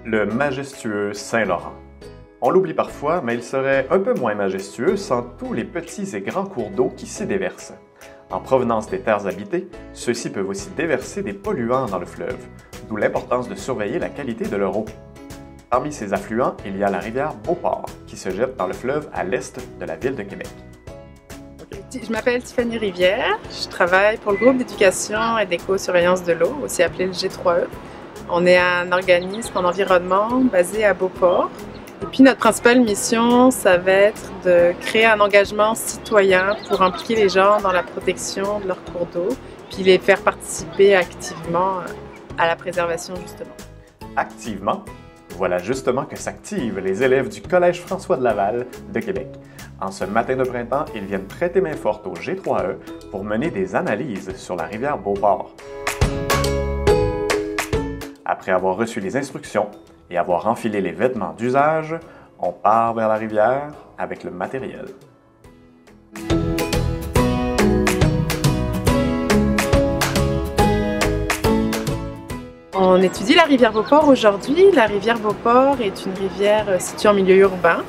le majestueux Saint-Laurent. On l'oublie parfois, mais il serait un peu moins majestueux sans tous les petits et grands cours d'eau qui s'y déversent. En provenance des terres habitées, ceux-ci peuvent aussi déverser des polluants dans le fleuve, d'où l'importance de surveiller la qualité de leur eau. Parmi ces affluents, il y a la rivière Beauport, qui se jette dans le fleuve à l'est de la ville de Québec. Je m'appelle Tiffany Rivière, je travaille pour le groupe d'éducation et d'éco-surveillance de l'eau, aussi appelé le G3E. On est un organisme en environnement basé à Beauport. Et puis notre principale mission, ça va être de créer un engagement citoyen pour impliquer les gens dans la protection de leurs cours d'eau, puis les faire participer activement à la préservation justement. Activement? Voilà justement que s'activent les élèves du Collège François de Laval de Québec. En ce matin de printemps, ils viennent prêter main forte au G3E pour mener des analyses sur la rivière Beauport. Après avoir reçu les instructions et avoir enfilé les vêtements d'usage, on part vers la rivière avec le matériel. On étudie la rivière Beauport aujourd'hui. La rivière Beauport est une rivière située en milieu urbain.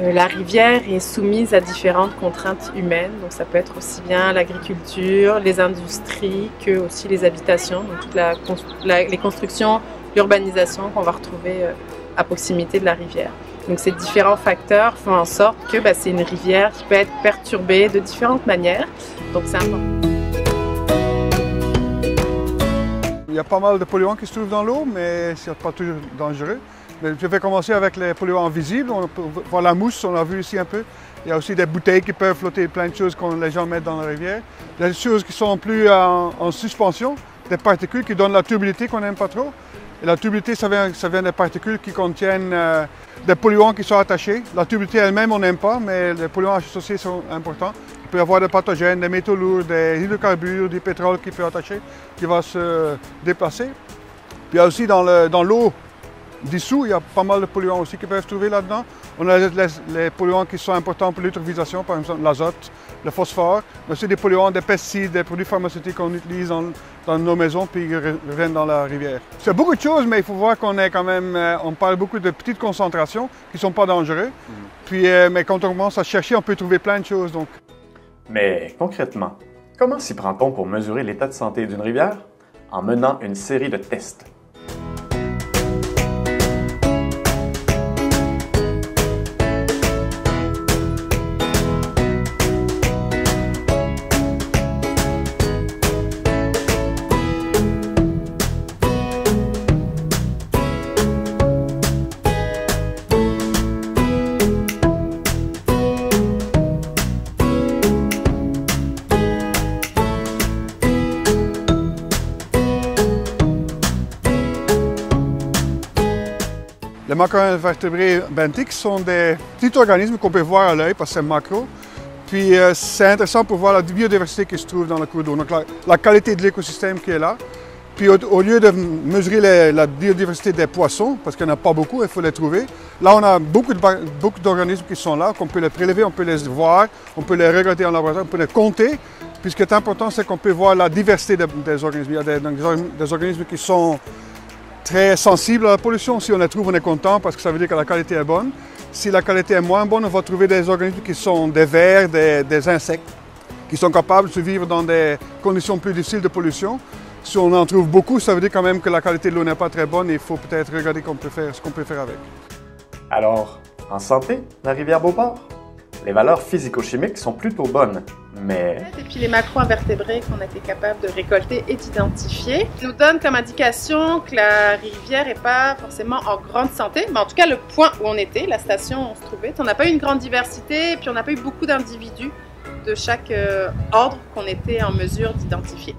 La rivière est soumise à différentes contraintes humaines, donc ça peut être aussi bien l'agriculture, les industries que aussi les habitations, donc toutes les constructions, l'urbanisation qu'on va retrouver à proximité de la rivière. Donc ces différents facteurs font en sorte que c'est une rivière qui peut être perturbée de différentes manières, donc c'est important. Il y a pas mal de polluants qui se trouvent dans l'eau, mais ce n'est pas toujours dangereux. Je vais commencer avec les polluants visibles. On peut voir la mousse, on l'a vu ici un peu. Il y a aussi des bouteilles qui peuvent flotter, plein de choses que les gens mettent dans la rivière. Des choses qui sont plus en suspension, des particules qui donnent la turbidité qu'on n'aime pas trop. Et la turbidité, ça vient des particules qui contiennent des polluants qui sont attachés. La turbidité elle-même, on n'aime pas, mais les polluants associés sont importants. Il peut y avoir des pathogènes, des métaux lourds, des hydrocarbures, du pétrole qui peut attacher, qui va se déplacer. Puis il y a aussi dans l'eau dissous, il y a pas mal de polluants aussi qui peuvent se trouver là-dedans. On a les polluants qui sont importants pour l'eutrophisation, par exemple l'azote, le phosphore, mais aussi des polluants, des pesticides, des produits pharmaceutiques qu'on utilise dans nos maisons puis qui reviennent dans la rivière. C'est beaucoup de choses, mais il faut voir qu'on est quand même, on parle beaucoup de petites concentrations qui ne sont pas dangereuses. Puis, mais quand on commence à chercher, on peut trouver plein de choses. Donc. Mais concrètement, comment s'y prend-on pour mesurer l'état de santé d'une rivière? En menant une série de tests. Les macroinvertébrés benthiques sont des petits organismes qu'on peut voir à l'œil parce que c'est macro. Puis c'est intéressant pour voir la biodiversité qui se trouve dans le cours d'eau, donc la qualité de l'écosystème qui est là. Puis au lieu de mesurer la biodiversité des poissons, parce qu'il n'y en a pas beaucoup, il faut les trouver, là on a beaucoup d'organismes qui sont là, qu'on peut les prélever, on peut les voir, on peut les regarder en laboratoire, on peut les compter. Puis ce qui est important, c'est qu'on peut voir la diversité des organismes. Il y a des organismes qui sont très sensibles à la pollution. Si on les trouve, on est content parce que ça veut dire que la qualité est bonne. Si la qualité est moins bonne, on va trouver des organismes qui sont des vers, des insectes, qui sont capables de vivre dans des conditions plus difficiles de pollution. Si on en trouve beaucoup, ça veut dire quand même que la qualité de l'eau n'est pas très bonne et il faut peut-être regarder ce qu'on peut faire avec. Alors, en santé, la rivière Beauport? Les valeurs physico-chimiques sont plutôt bonnes, mais... Et puis les macro-invertébrés qu'on a été capable de récolter et d'identifier nous donnent comme indication que la rivière n'est pas forcément en grande santé, mais en tout cas le point où on était, la station où on se trouvait, on n'a pas eu une grande diversité et puis on n'a pas eu beaucoup d'individus de chaque ordre qu'on était en mesure d'identifier.